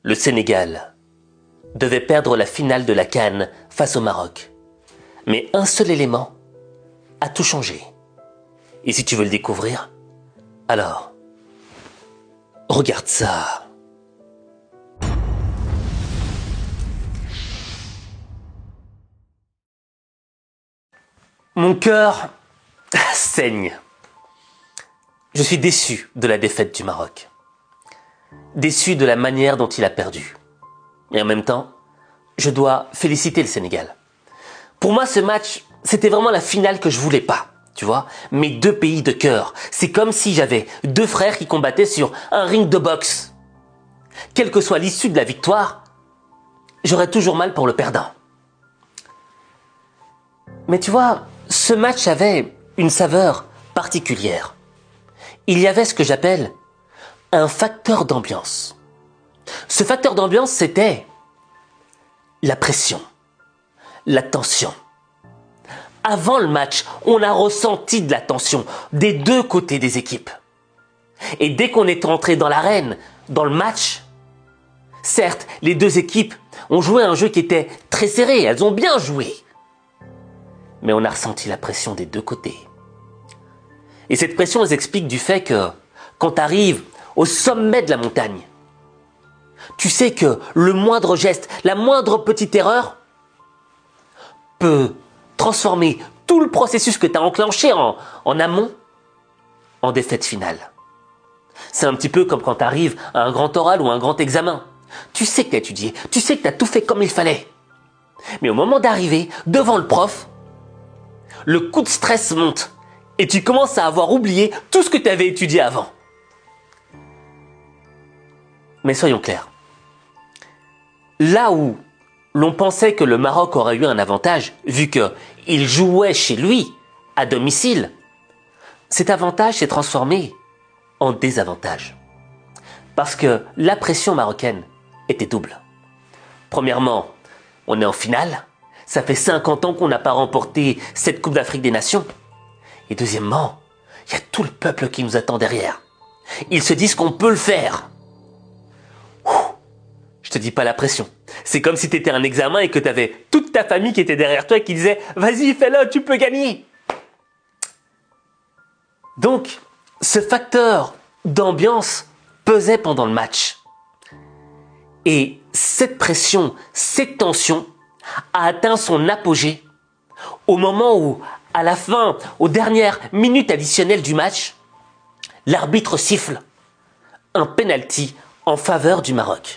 Le Sénégal devait perdre la finale de la CAN face au Maroc. Mais un seul élément a tout changé. Et si tu veux le découvrir, alors, regarde ça. Mon cœur saigne. Je suis déçu de la défaite du Maroc. Déçu de la manière dont il a perdu. Et en même temps, je dois féliciter le Sénégal. Pour moi, ce match, c'était vraiment la finale que je voulais pas. Tu vois, mes deux pays de cœur. C'est comme si j'avais deux frères qui combattaient sur un ring de boxe. Quelle que soit l'issue de la victoire, j'aurais toujours mal pour le perdant. Mais tu vois, ce match avait une saveur particulière. Il y avait ce que j'appelle un facteur d'ambiance. Ce facteur d'ambiance, c'était la pression, la tension. Avant le match, on a ressenti de la tension des deux côtés des équipes. Et dès qu'on est entré dans l'arène, dans le match, certes, les deux équipes ont joué un jeu qui était très serré, elles ont bien joué. Mais on a ressenti la pression des deux côtés. Et cette pression, elle s'explique du fait que quand tu arrives au sommet de la montagne, tu sais que le moindre geste, la moindre petite erreur peut transformer tout le processus que tu as enclenché en amont en défaite finale. C'est un petit peu comme quand tu arrives à un grand oral ou un grand examen. Tu sais que tu as étudié, tu sais que tu as tout fait comme il fallait. Mais au moment d'arriver devant le prof, le coup de stress monte et tu commences à avoir oublié tout ce que tu avais étudié avant. Mais soyons clairs. Là où l'on pensait que le Maroc aurait eu un avantage, vu qu'il jouait chez lui, à domicile, cet avantage s'est transformé en désavantage. Parce que la pression marocaine était double. Premièrement, on est en finale. Ça fait 50 ans qu'on n'a pas remporté cette Coupe d'Afrique des Nations. Et deuxièmement, il y a tout le peuple qui nous attend derrière. Ils se disent qu'on peut le faire. Je te dis pas la pression. C'est comme si tu étais un examen et que tu avais toute ta famille qui était derrière toi et qui disait « Vas-y, fais-le, tu peux gagner !» Donc, ce facteur d'ambiance pesait pendant le match. Et cette pression, cette tension a atteint son apogée au moment où, à la fin, aux dernières minutes additionnelles du match, l'arbitre siffle un penalty en faveur du Maroc.